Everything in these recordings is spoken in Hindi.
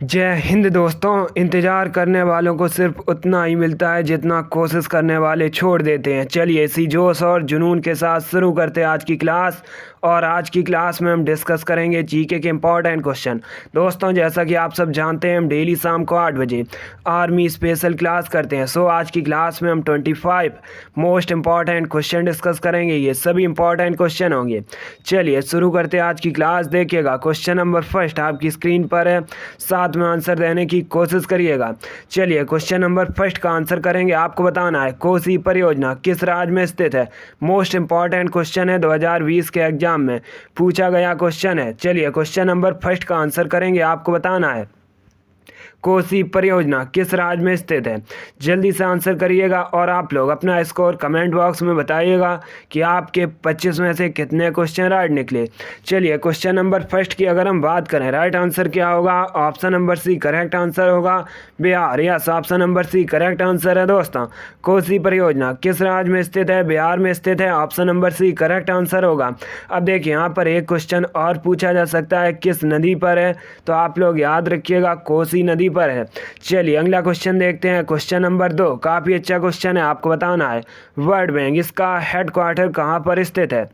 जय हिंद दोस्तों। इंतज़ार करने वालों को सिर्फ उतना ही मिलता है जितना कोशिश करने वाले छोड़ देते हैं। चलिए इसी जोश और जुनून के साथ शुरू करते हैं आज की क्लास। और आज की क्लास में हम डिस्कस करेंगे जीके के इम्पोर्टेंट क्वेश्चन। दोस्तों जैसा कि आप सब जानते हैं हम डेली शाम को 8 बजे आर्मी स्पेशल क्लास करते हैं। सो आज की क्लास में हम 25 मोस्ट इम्पॉर्टेंट क्वेश्चन डिस्कस करेंगे। ये सभी इंपॉर्टेंट क्वेश्चन होंगे। चलिए शुरू करते हैं आज की क्लास। देखिएगा क्वेश्चन नंबर फर्स्ट आपकी स्क्रीन पर है, साथ में आंसर देने की कोशिश करिएगा। चलिए क्वेश्चन नंबर फर्स्ट का आंसर करेंगे। आपको बताना है कोसी परियोजना किस राज्य में स्थित है। मोस्ट इंपॉर्टेंट क्वेश्चन है, 2020 के एग्जाम में पूछा गया क्वेश्चन है। चलिए क्वेश्चन नंबर फर्स्ट का आंसर करेंगे। आपको बताना है कोसी परियोजना किस राज्य में स्थित है। जल्दी से आंसर करिएगा और आप लोग अपना स्कोर कमेंट बॉक्स में बताइएगा कि आपके 25 में से कितने क्वेश्चन राइट निकले। चलिए क्वेश्चन नंबर फर्स्ट की अगर हम बात करें, राइट आंसर क्या होगा। Option number C correct answer होगा, Bihar. Yes, option number C correct answer है दोस्तों। कोसी परियोजना किस राज्य में स्थित है, बिहार में स्थित है। Option number C correct answer होगा। अब देखिए यहाँ पर एक क्वेश्चन और पूछा जा सकता है, किस नदी पर है, तो आप लोग याद रखिएगा कोसी नदी पर है। चलिए अगला क्वेश्चन देखते हैं। क्वेश्चन नंबर 2 काफी अच्छा क्वेश्चन है। आपको बताना है वर्ल्ड बैंक इसका हेडक्वार्टर कहां पर स्थित है।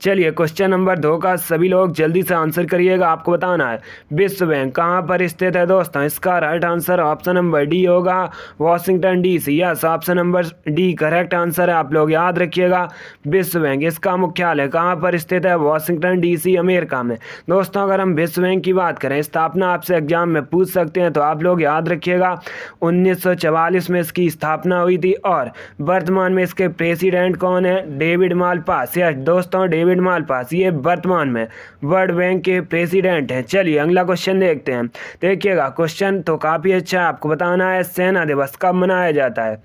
चलिए क्वेश्चन नंबर 2 का सभी लोग जल्दी से आंसर करिएगा। आपको बताना है विश्व बैंक कहां पर स्थित है दोस्तों। इसका right answer option number D होगा, Washington DC. Yes, option number D correct answer है। आप लोग याद रखिएगा विश्व बैंक इसका मुख्यालय कहां पर स्थित है, वॉशिंगटन डीसी, अमेरिका में। दोस्तों अगर हम विश्व बैंक की बात करें, स्थापना आपसे एग्जाम में पूछ सकते हैं, तो आप लोग याद रखिएगा 1944 में इसकी स्थापना हुई थी। और वर्तमान में इसके प्रेसिडेंट कौन है, डेविड मालपास। यस दोस्तों, डेविड मालपास ये वर्तमान में वर्ल्ड बैंक के प्रेसिडेंट हैं। चलिए अगला क्वेश्चन देखते हैं। देखिएगा क्वेश्चन तो काफ़ी अच्छा है। आपको बताना है सेना दिवस कब मनाया जाता है।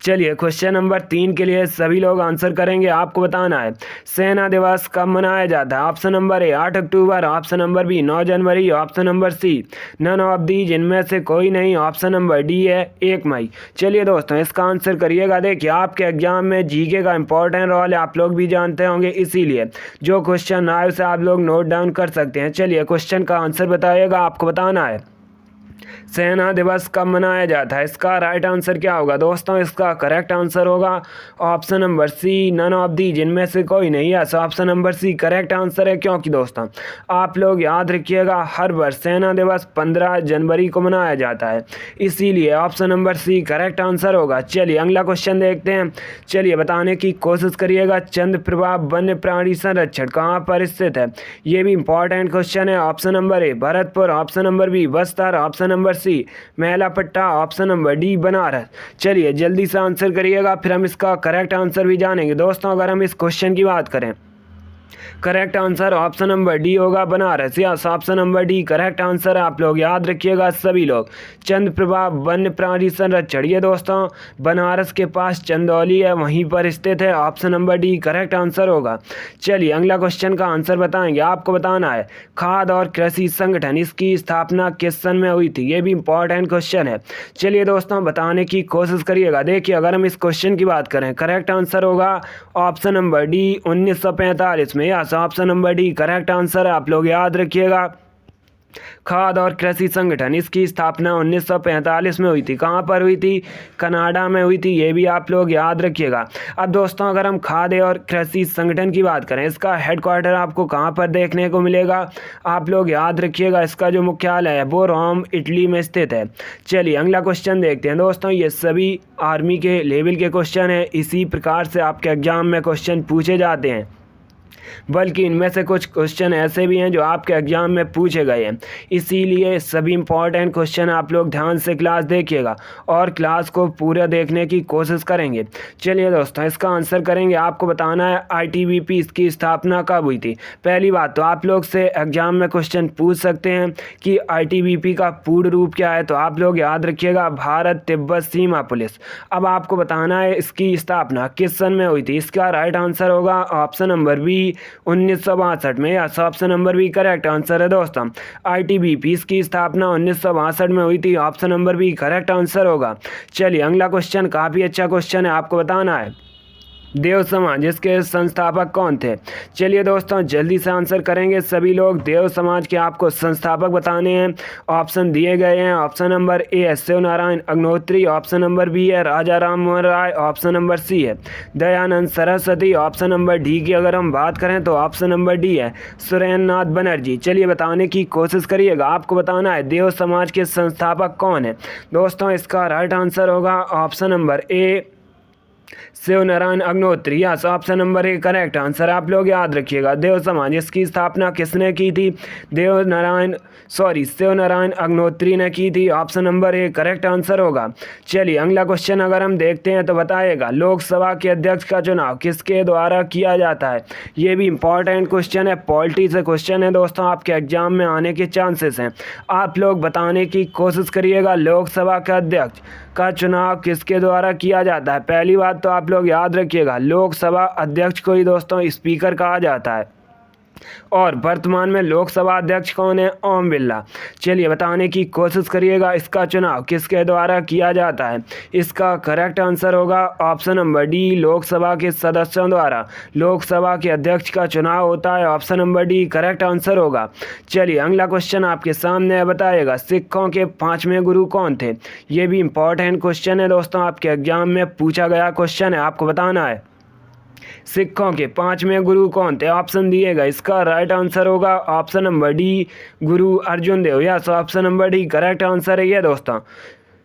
चलिए क्वेश्चन नंबर 3 के लिए सभी लोग आंसर करेंगे। आपको बताना है सेना दिवस कब मनाया जाता है। ऑप्शन नंबर ए 8 अक्टूबर, ऑप्शन नंबर बी 9 जनवरी, option number C none of the जिनमें से कोई नहीं, ऑप्शन नंबर डी है 1 मई। चलिए दोस्तों इसका आंसर करिएगा। देखिए आपके एग्जाम में जीके का इंपॉर्टेंट रोल है, आप लोग भी जानते होंगे, इसीलिए जो क्वेश्चन आए उसे आप लोग नोट डाउन कर सकते हैं। चलिए क्वेश्चन का आंसर बताइएगा। आपको बताना है सेना दिवस कब मनाया जाता है। इसका राइट आंसर क्या होगा दोस्तों। इसका करेक्ट आंसर होगा option number C none of the जिनमें से कोई नहीं है। Option number C correct answer है, क्योंकि दोस्तों आप लोग याद रखिएगा हर वर्ष सेना दिवस 15 जनवरी को मनाया जाता है, इसीलिए option number C correct answer होगा। चलिए अगला क्वेश्चन देखते हैं। चलिए बताने की कोशिश करिएगा चंद्रप्रभा वन्य प्राणी संरक्षण कहाँ पर स्थित है। ये भी इंपॉर्टेंट क्वेश्चन है। Option number A Bharatpur, option number B Bastar, option number C Mailapatta, option number D Banaras. चलिए जल्दी से आंसर करिएगा, फिर हम इसका करेक्ट आंसर भी जानेंगे। दोस्तों अगर हम इस क्वेश्चन की बात करें, correct answer option number D होगा Banaras. Yes, option number D correct answer है। आप लोग याद रखिएगा सभी लोग चंद्रप्रभा वन्य प्राणी संरक्षण ये दोस्तों बनारस के पास चंदौली है, वहीं पर स्थित है। Option number D correct answer होगा। चलिए अगला क्वेश्चन का आंसर बताएंगे। आपको बताना है खाद्य और कृषि संगठन इसकी स्थापना किस सन में हुई थी। ये भी इंपॉर्टेंट क्वेश्चन है। चलिए दोस्तों बताने की कोशिश करिएगा। देखिए अगर हम इस क्वेश्चन की बात करें, करेक्ट आंसर होगा ऑप्शन नंबर डी 1945 में। Yes, option number D correct answer है। आप लोग याद रखिएगा खाद्य और कृषि संगठन इसकी स्थापना 1945 में हुई थी। कहाँ पर हुई थी, कनाडा में हुई थी। ये भी आप लोग याद रखिएगा। अब दोस्तों अगर हम खाद्य और कृषि संगठन की बात करें, इसका हेडक्वार्टर आपको कहाँ पर देखने को मिलेगा। आप लोग याद रखिएगा इसका जो मुख्यालय है वो रोम इटली में स्थित है। चलिए अगला क्वेश्चन देखते हैं। दोस्तों ये सभी आर्मी के लेवल के क्वेश्चन है, इसी प्रकार से आपके एग्जाम में क्वेश्चन पूछे जाते हैं, बल्कि इनमें से कुछ क्वेश्चन ऐसे भी हैं जो आपके एग्जाम में पूछे गए हैं, इसीलिए सभी इंपॉर्टेंट क्वेश्चन आप लोग ध्यान से क्लास देखिएगा और क्लास को पूरा देखने की कोशिश करेंगे। चलिए दोस्तों इसका आंसर करेंगे। आपको बताना है आईटीबीपी इसकी स्थापना कब हुई थी। पहली बात तो आप लोग से एग्जाम में क्वेश्चन पूछ सकते हैं कि आईटीबीपी का पूर्ण रूप क्या है, तो आप लोग याद रखिएगा भारत तिब्बत सीमा पुलिस। अब आपको बताना है इसकी स्थापना किस सन में हुई थी। इसका राइट आंसर होगा ऑप्शन नंबर बी 1962 में। Yes, option number B correct answer है दोस्तों। आईटीबीपी की स्थापना 1962 में हुई थी। Option number B correct answer होगा। चलिए अगला क्वेश्चन काफ़ी अच्छा क्वेश्चन है। आपको बताना है देव समाज, इसके संस्थापक कौन थे? चलिए दोस्तों जल्दी से आंसर करेंगे सभी लोग। देव समाज के आपको संस्थापक बताने हैं। ऑप्शन दिए गए हैं। ऑप्शन नंबर ए है Shiv Narayan Agnihotri, option number B है Raja Ram Mohan Roy, option number C है Dayanand Saraswati, option number D की अगर हम बात करें तो ऑप्शन नंबर डी है सुरेंद्र नाथ बनर्जी। चलिए बताने की कोशिश करिएगा। आपको बताना है देव समाज के संस्थापक कौन है। दोस्तों इसका राइट आंसर होगा option number A Shiv Narayan Agnihotri. Yes, option number A correct answer. आप लोग याद रखिएगा देव समाज, इसकी स्थापना किसने की थी? शिव नारायण अग्निहोत्री ने की थी। Option number A correct answer होगा। चलिए अगला क्वेश्चन अगर हम देखते हैं तो बताइएगा लोकसभा के अध्यक्ष का चुनाव किसके द्वारा किया जाता है? ये भी इंपॉर्टेंट क्वेश्चन है, पॉलिटी से क्वेश्चन है दोस्तों, आपके एग्जाम में आने के चांसेस हैं। आप लोग बताने की कोशिश करिएगा लोकसभा का अध्यक्ष का चुनाव किसके द्वारा किया जाता है। पहली बात तो आप लोग याद रखिएगा लोकसभा अध्यक्ष को ही दोस्तों स्पीकर कहा जाता है और वर्तमान में लोकसभा अध्यक्ष कौन है? ओम बिरला। चलिए बताने की कोशिश करिएगा इसका चुनाव किसके द्वारा किया जाता है। इसका करेक्ट आंसर होगा ऑप्शन नंबर डी लोकसभा के सदस्यों द्वारा लोकसभा के अध्यक्ष का चुनाव होता है। Option number D correct answer होगा। चलिए अगला क्वेश्चन आपके सामने है, बताइएगा सिखों के 5वें गुरु कौन थे? ये भी इंपॉर्टेंट क्वेश्चन है दोस्तों, आपके एग्जाम में पूछा गया क्वेश्चन है, आपको बताना है सिखों के 5वें गुरु कौन थे। ऑप्शन दिएगा, इसका राइट आंसर होगा option number D Guru Arjun Dev. Yes, option number D correct answer है ये दोस्तों।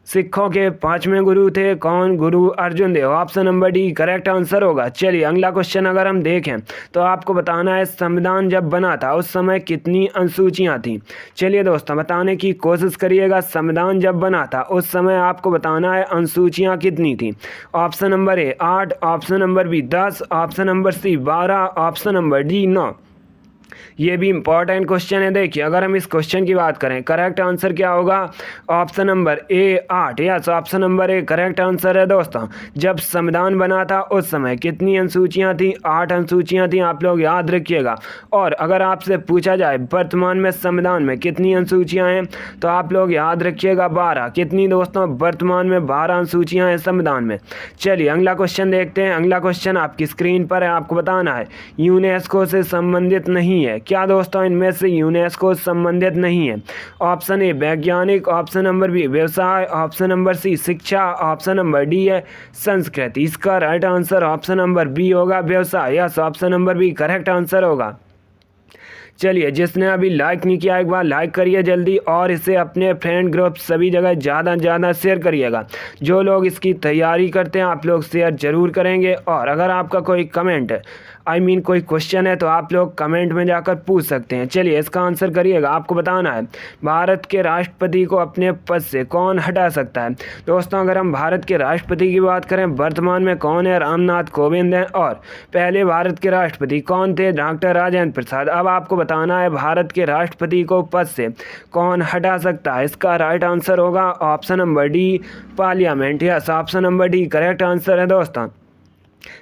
सिखों के 5वें गुरु थे कौन? Guru Arjun Dev. Option number D correct answer होगा। चलिए अगला क्वेश्चन अगर हम देखें तो आपको बताना है संविधान जब बना था उस समय कितनी अनुसूचियां थी। चलिए दोस्तों बताने की कोशिश करिएगा संविधान जब बना था उस समय आपको बताना है अनुसूचियां कितनी थी। Option number A 8, option number B 10, option number C 12, option number D 9। ये भी इंपॉर्टेंट क्वेश्चन है। देखिए अगर हम इस क्वेश्चन की बात करें करेक्ट आंसर क्या होगा? Option number A 8। Yes, option number A correct answer है दोस्तों। जब संविधान बना था उस समय कितनी अनुसूचियां थी? 8 अनुसूचियां थी, आप लोग याद रखिएगा। और अगर आपसे पूछा जाए वर्तमान में संविधान में कितनी अनुसूचियां हैं तो आप लोग याद रखिएगा 12। कितनी दोस्तों? वर्तमान में 12 अनुसूचियां हैं संविधान में। चलिए अगला क्वेश्चन देखते हैं। अगला क्वेश्चन आपकी स्क्रीन पर है, आपको बताना है यूनेस्को से संबंधित नहीं है। क्या दोस्तों इनमें से यूनेस्को संबंधित नहीं है? ऑप्शन ए वैज्ञानिक, ऑप्शन नंबर बी व्यवसाय, ऑप्शन नंबर सी शिक्षा, ऑप्शन नंबर डी है संस्कृति। इसका right answer option number B होगा व्यवसाय। Yes, option number B correct answer होगा। चलिए जिसने अभी लाइक नहीं किया एक बार लाइक करिए जल्दी और इसे अपने फ्रेंड ग्रुप सभी जगह ज़्यादा शेयर करिएगा। जो लोग इसकी तैयारी करते हैं आप लोग शेयर ज़रूर करेंगे। और अगर आपका कोई कमेंट कोई क्वेश्चन है तो आप लोग कमेंट में जाकर पूछ सकते हैं। चलिए इसका आंसर करिएगा। आपको बताना है भारत के राष्ट्रपति को अपने पद से कौन हटा सकता है। दोस्तों अगर हम भारत के राष्ट्रपति की बात करें वर्तमान में कौन है? रामनाथ कोविंद हैं। और पहले भारत के राष्ट्रपति कौन थे? डॉक्टर राजेंद्र प्रसाद। अब आपको बताना है भारत के राष्ट्रपति को पद से कौन हटा सकता है। इसका राइट आंसर होगा option number D parliament. Yes, option number D correct answer है दोस्तों।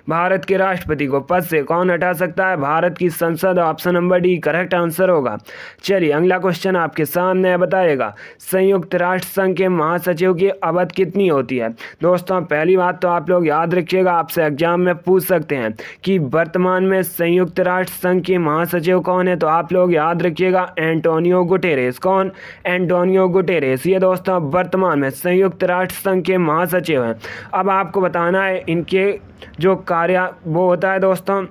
भारत के राष्ट्रपति को पद से कौन हटा सकता है? भारत की संसद। Option number D correct answer होगा। चलिए अगला क्वेश्चन आपके सामने है, बताएगा संयुक्त राष्ट्र संघ के महासचिव की अवधि कितनी होती है। दोस्तों पहली बात तो आप लोग याद रखिएगा, आपसे एग्जाम में पूछ सकते हैं कि वर्तमान में संयुक्त राष्ट्र संघ के महासचिव कौन है। तो आप लोग याद रखिएगा एंटोनियो गुटेरेस। कौन? Antonio Guterres. ये दोस्तों वर्तमान में संयुक्त राष्ट्र संघ के महासचिव हैं। अब आपको बताना है इनके जो कार्य वो होता है दोस्तों,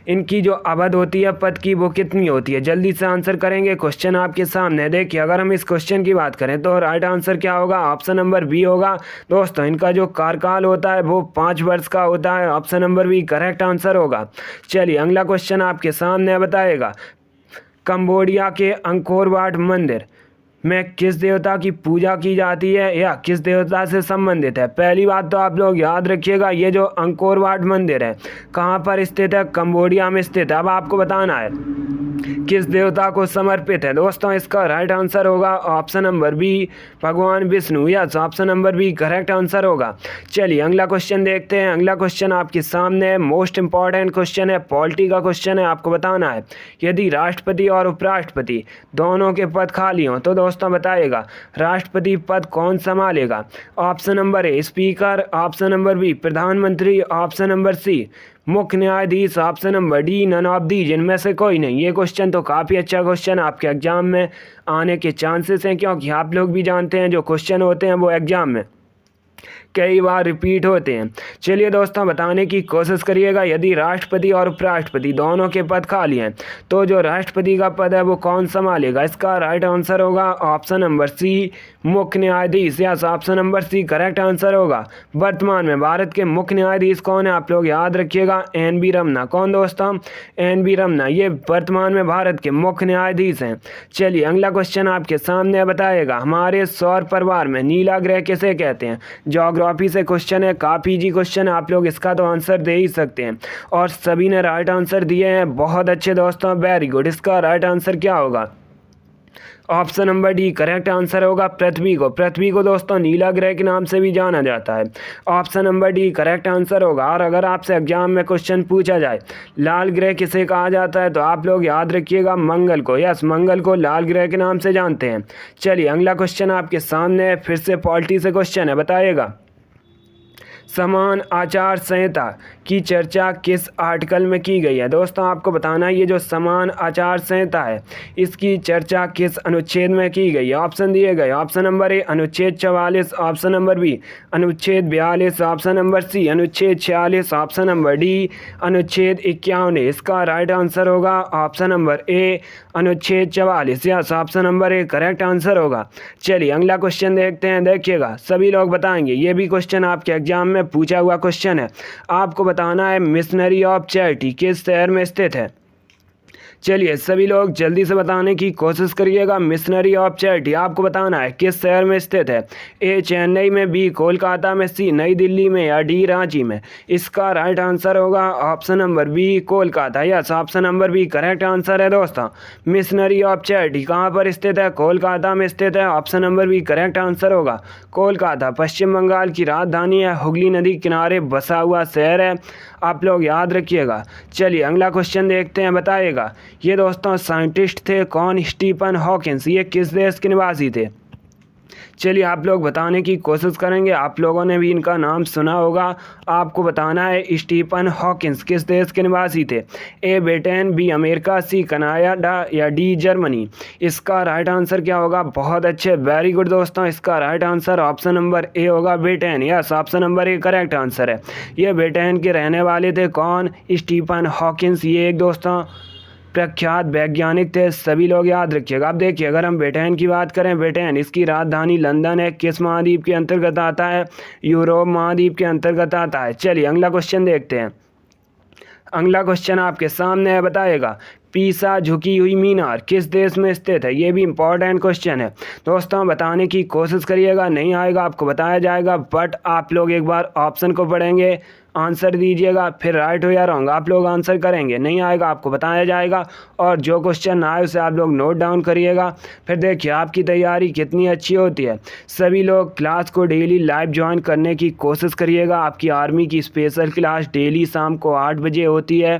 इनकी जो अवधि होती है पद की वो कितनी होती है। जल्दी से आंसर करेंगे। क्वेश्चन आपके सामने देखिए अगर हम इस क्वेश्चन की बात करें तो राइट आंसर क्या होगा? ऑप्शन नंबर बी होगा दोस्तों। इनका जो कार्यकाल होता है वो 5 वर्ष का होता है। Option number B correct answer होगा। चलिए अगला क्वेश्चन आपके सामने बताएगा कंबोडिया के अंकोर वाट मंदिर में किस देवता की पूजा की जाती है या किस देवता से संबंधित है। पहली बात तो आप लोग याद रखिएगा ये जो अंकोर वाट मंदिर है कहाँ पर स्थित है? कंबोडिया में स्थित है। अब आपको बताना है किस देवता को समर्पित है। दोस्तों इसका राइट आंसर होगा ऑप्शन नंबर बी भगवान Vishnu. Yes, option number B correct answer होगा। चलिए अगला क्वेश्चन देखते हैं। अगला क्वेश्चन आपके सामने है, मोस्ट इंपॉर्टेंट क्वेश्चन है, पॉलिटी का क्वेश्चन है। आपको बताना है यदि राष्ट्रपति और उपराष्ट्रपति दोनों के पद खाली हों तो दोस्तों बताइएगा राष्ट्रपति पद कौन संभालेगा। Option number A speaker, option number B प्रधानमंत्री, ऑप्शन नंबर सी मुख्य न्यायाधीश, option number D none of these, इनमें से कोई नहीं। ये क्वेश्चन तो काफ़ी अच्छा क्वेश्चन आपके एग्जाम में आने के चांसेस हैं, क्योंकि आप लोग भी जानते हैं जो क्वेश्चन होते हैं वो एग्जाम में कई बार रिपीट होते हैं। चलिए दोस्तों बताने की कोशिश करिएगा, यदि राष्ट्रपति और उपराष्ट्रपति दोनों के पद खाली हैं तो जो राष्ट्रपति का पद है वो कौन संभालेगा। इसका राइट आंसर होगा ऑप्शन नंबर सी मुख्य न्यायाधीश। Yes, option number C correct answer होगा। वर्तमान में भारत के मुख्य न्यायाधीश कौन है, आप लोग याद रखिएगा NV रमन्ना। कौन दोस्तों, NV रमन्ना, ये वर्तमान में भारत के मुख्य न्यायाधीश हैं। चलिए अगला क्वेश्चन आपके सामने बताइएगा, हमारे सौर परिवार में नीला ग्रह किसे कहते हैं। ज्योग्राफी से क्वेश्चन है, काफ़ी इजी क्वेश्चन है, आप लोग इसका तो आंसर दे ही सकते हैं और सभी ने राइट आंसर दिए हैं। बहुत अच्छे दोस्तों, वेरी गुड। इसका राइट आंसर क्या होगा, option number D correct answer होगा पृथ्वी को। पृथ्वी को दोस्तों नीला ग्रह के नाम से भी जाना जाता है। Option number D correct answer होगा। और अगर आपसे एग्जाम में क्वेश्चन पूछा जाए लाल ग्रह किसे कहा जाता है तो आप लोग याद रखिएगा मंगल को। यस, मंगल को लाल ग्रह के नाम से जानते हैं। चलिए अगला क्वेश्चन आपके सामने है, फिर से पॉलिटी से क्वेश्चन है, बताइएगा समान आचार संहिता की चर्चा किस आर्टिकल में की गई है। दोस्तों आपको बताना है ये जो समान आचार संहिता है इसकी चर्चा किस अनुच्छेद में की गई है। ऑप्शन दिए गए, ऑप्शन नंबर ए अनुच्छेद 44, ऑप्शन नंबर बी अनुच्छेद 42, ऑप्शन नंबर सी अनुच्छेद 46, ऑप्शन नंबर डी अनुच्छेद 51। इसका राइट आंसर होगा ऑप्शन नंबर ए अनुच्छेद 44। Yes, option number A correct answer होगा। चलिए अगला क्वेश्चन देखते हैं, देखिएगा सभी लोग बताएंगे, ये भी क्वेश्चन आपके एग्जाम में पूछा हुआ क्वेश्चन है। आपको बताना है मिशनरी ऑफ चैरिटी किस शहर में स्थित है। चलिए सभी लोग जल्दी से बताने की कोशिश करिएगा, मिशनरी ऑफ चैरिटी आपको बताना है किस शहर में स्थित है। ए चेन्नई में, बी कोलकाता में, सी नई दिल्ली में या डी रांची में। इसका राइट आंसर होगा option number B Kolkata. Yes, option number B correct answer है दोस्तों। मिशनरी ऑफ चैरिटी कहाँ पर स्थित है, कोलकाता में स्थित है। Option number B correct answer होगा। कोलकाता पश्चिम बंगाल की राजधानी है, हुगली नदी किनारे बसा हुआ शहर है, आप लोग याद रखिएगा। चलिए अगला क्वेश्चन देखते हैं, बताइएगा ये दोस्तों साइंटिस्ट थे कौन, स्टीफन हॉकिंस, ये किस देश के निवासी थे। चलिए आप लोग बताने की कोशिश करेंगे, आप लोगों ने भी इनका नाम सुना होगा। आपको बताना है स्टीफन हॉकिंस किस देश के निवासी थे। A Britain, B America, C Canada या डी जर्मनी। इसका राइट आंसर क्या होगा, बहुत अच्छे, वेरी गुड दोस्तों। इसका right answer option number A होगा Britain. Yes, option number A correct answer है। ये ब्रिटेन के रहने वाले थे कौन, स्टीफन हॉकिंस। ये एक दोस्तों प्रख्यात वैज्ञानिक थे, सभी लोग याद रखिएगा। अब देखिए अगर हम ब्रिटेन की बात करें, ब्रिटेन इसकी राजधानी लंदन है, किस महाद्वीप के अंतर्गत आता है, यूरोप महाद्वीप के अंतर्गत आता है। चलिए अगला क्वेश्चन देखते हैं, अगला क्वेश्चन आपके सामने है, बताइएगा पीसा झुकी हुई मीनार किस देश में स्थित है। ये भी इंपॉर्टेंट क्वेश्चन है दोस्तों, बताने की कोशिश करिएगा, नहीं आएगा आपको बताया जाएगा, बट आप लोग एक बार ऑप्शन को पढ़ेंगे, आंसर दीजिएगा, फिर राइट हो या रॉन्ग आप लोग आंसर करेंगे, नहीं आएगा आपको बताया जाएगा। और जो क्वेश्चन ना आए उसे आप लोग नोट डाउन करिएगा। फिर देखिए आपकी तैयारी कितनी अच्छी होती है। सभी लोग क्लास को डेली लाइव ज्वाइन करने की कोशिश करिएगा। आपकी आर्मी की स्पेशल क्लास डेली शाम को 8 बजे होती है,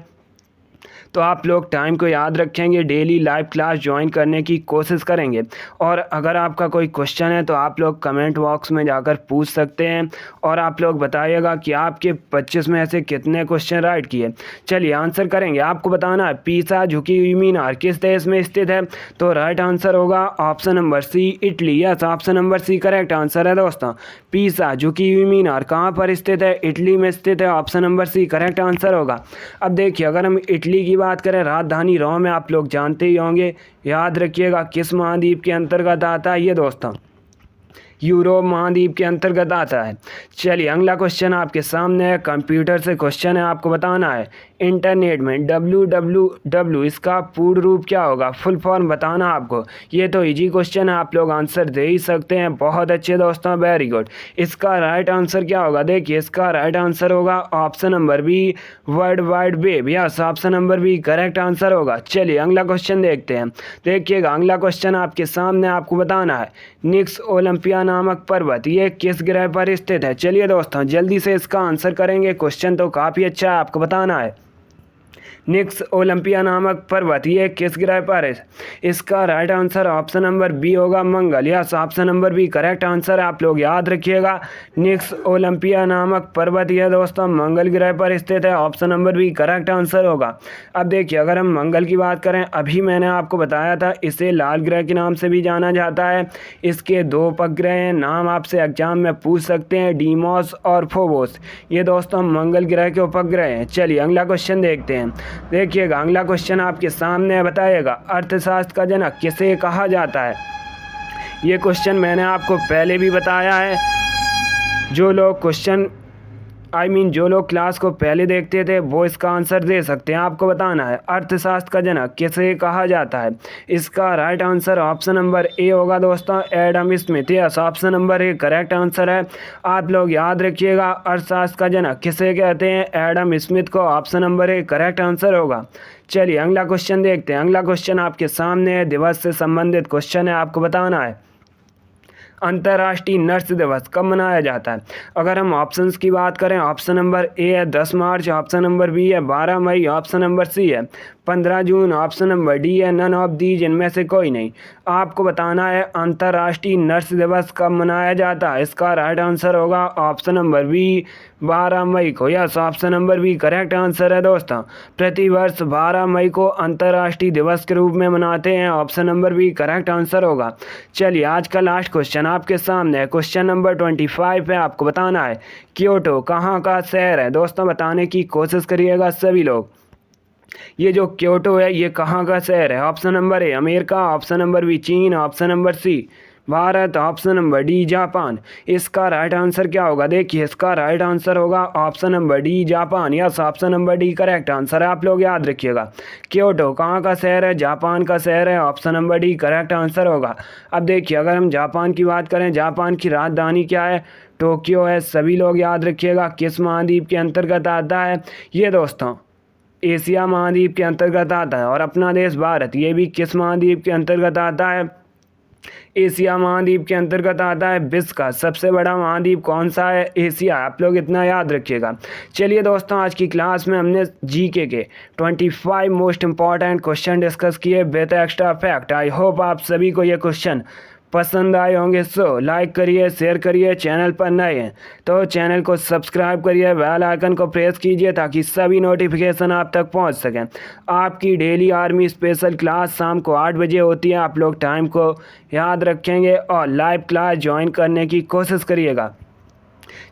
तो आप लोग टाइम को याद रखेंगे, डेली लाइव क्लास ज्वाइन करने की कोशिश करेंगे। और अगर आपका कोई क्वेश्चन है तो आप लोग कमेंट बॉक्स में जाकर पूछ सकते हैं और आप लोग बताइएगा कि आपके 25 में ऐसे कितने क्वेश्चन राइट किए। चलिए आंसर करेंगे, आपको बताना है पीसा झुकी हुई मीनार किस देश में स्थित है, तो राइट आंसर होगा option number C Italy. Yes, option number C correct answer है दोस्तों। पीसा झुकी हुई मीनार कहाँ पर स्थित है, इटली में स्थित है, option number C correct answer होगा। अब देखिए अगर हम इटली की बात करें, राजधानी रोम है, आप लोग जानते ही होंगे, याद रखिएगा किस महाद्वीप के अंतर्गत आता है ये दोस्तों, यूरोप महाद्वीप के अंतर्गत आता है। चलिए अगला क्वेश्चन आपके सामने है, कंप्यूटर से क्वेश्चन है, आपको बताना है इंटरनेट में www इसका पूर्ण रूप क्या होगा, फुल फॉर्म बताना आपको। ये तो इजी क्वेश्चन है, आप लोग आंसर दे ही सकते हैं, बहुत अच्छे दोस्तों, वेरी गुड। इसका राइट आंसर क्या होगा, देखिए इसका राइट आंसर होगा option number B world wide web. Yes, option number B correct answer होगा। चलिए अगला क्वेश्चन देखते हैं, देखिएगा अगला क्वेश्चन आपके सामने, आपको बताना है निक्स ओलंपिया नामक पर्वत ये किस ग्रह पर स्थित है। चलिए दोस्तों जल्दी से इसका आंसर करेंगे, क्वेश्चन तो काफ़ी अच्छा है, आपको बताना है निक्स ओलंपिया नामक पर्वत ये किस ग्रह पर है? इसका right answer option number B होगा Mangal. Yes, option number B correct answer है। आप लोग याद रखिएगा, निक्स ओलंपिया नामक पर्वत यह दोस्तों मंगल ग्रह पर स्थित है। Option number B correct answer होगा। अब देखिए, अगर हम मंगल की बात करें, अभी मैंने आपको बताया था इसे लाल ग्रह के नाम से भी जाना जाता है। इसके दो उपग्रह हैं, नाम आपसे एग्जाम में पूछ सकते हैं, डीमोस और फोबोस। ये दोस्तों मंगल ग्रह के उपग्रह हैं। चलिए अगला क्वेश्चन देखते हैं। देखिएगा, अगला क्वेश्चन आपके सामने बताइएगा, अर्थशास्त्र का जनक किसे कहा जाता है? ये क्वेश्चन मैंने आपको पहले भी बताया है। जो लोग क्लास को पहले देखते थे वो इसका आंसर दे सकते हैं। आपको बताना है अर्थशास्त्र का जनक किसे कहा जाता है। इसका right answer option number A होगा दोस्तों, Adam Smith. Yes, option number A correct answer है। आप लोग याद रखिएगा, अर्थशास्त्र का जनक किसे कहते हैं? एडम स्मिथ को। Option number A correct answer होगा। चलिए अगला क्वेश्चन देखते हैं। अगला क्वेश्चन आपके सामने है, दिवस से संबंधित क्वेश्चन है, आपको बताना है अंतर्राष्ट्रीय नर्स दिवस कब मनाया जाता है? अगर हम ऑप्शंस की बात करें, ऑप्शन नंबर ए है 10 मार्च, ऑप्शन नंबर बी है 12 मई, ऑप्शन नंबर सी है 15 जून, ऑप्शन नंबर डी है नन ऑफ दीज, इनमें से कोई नहीं। आपको बताना है अंतर्राष्ट्रीय नर्स दिवस कब मनाया जाता है। इसका राइट आंसर होगा ऑप्शन नंबर बी 12 मई को। Yes, option number B correct answer है दोस्तों। प्रतिवर्ष 12 मई को अंतर्राष्ट्रीय दिवस के रूप में मनाते हैं। Option number B correct answer होगा। चलिए आज का लास्ट क्वेश्चन आपके सामने है, क्वेश्चन नंबर 25 है। आपको बताना है क्योटो कहाँ का शहर है? दोस्तों बताने की कोशिश करिएगा सभी लोग। ये जो क्योटो है ये कहाँ का शहर है? Option number A America, option number B चीन, option number C Bharat, option number D Japan. इसका राइट आंसर क्या होगा? देखिए, इसका राइट आंसर होगा option number D Japan. Yes, option number D correct answer है। आप लोग याद रखिएगा, क्योटो कहाँ का शहर है? जापान का शहर है। Option number D correct answer होगा। अब देखिए, अगर हम जापान की बात करें, जापान की राजधानी क्या है? टोक्यो है। सभी लोग याद रखिएगा, किस महाद्वीप के अंतर्गत आता है? ये दोस्तों एशिया महाद्वीप के अंतर्गत आता है। और अपना देश भारत ये भी किस महाद्वीप के अंतर्गत आता है? एशिया महाद्वीप के अंतर्गत आता है। विश्व का सबसे बड़ा महाद्वीप कौन सा है? एशिया। आप लोग इतना याद रखिएगा। चलिए दोस्तों, आज की क्लास में हमने जीके के 25 मोस्ट इंपॉर्टेंट क्वेश्चन डिस्कस किए with extra fact. I hope आप सभी को ये क्वेश्चन पसंद आए होंगे। सो लाइक करिए, शेयर करिए। चैनल पर नए हैं तो चैनल को सब्सक्राइब करिए, बेल आइकन को प्रेस कीजिए ताकि सभी नोटिफिकेशन आप तक पहुंच सकें। आपकी डेली आर्मी स्पेशल क्लास शाम को 8 बजे होती है। आप लोग टाइम को याद रखेंगे और लाइव क्लास ज्वाइन करने की कोशिश करिएगा।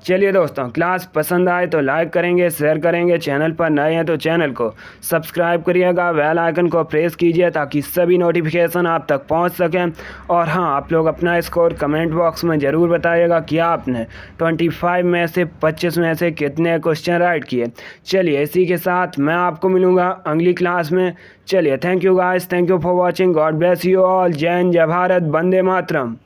चलिए दोस्तों, क्लास पसंद आए तो लाइक करेंगे, शेयर करेंगे। चैनल पर नए हैं तो चैनल को सब्सक्राइब करिएगा, बेल आइकन को प्रेस कीजिए ताकि सभी नोटिफिकेशन आप तक पहुंच सकें। और हाँ, आप लोग अपना स्कोर कमेंट बॉक्स में ज़रूर बताइएगा कि आपने 25 में से 25 में से कितने क्वेश्चन राइट किए। चलिए इसी के साथ मैं आपको मिलूँगा अगली क्लास में। चलिए, thank you guys, thank you for watching. God bless you all. जय हिंद, जय भारत, वंदे मातरम।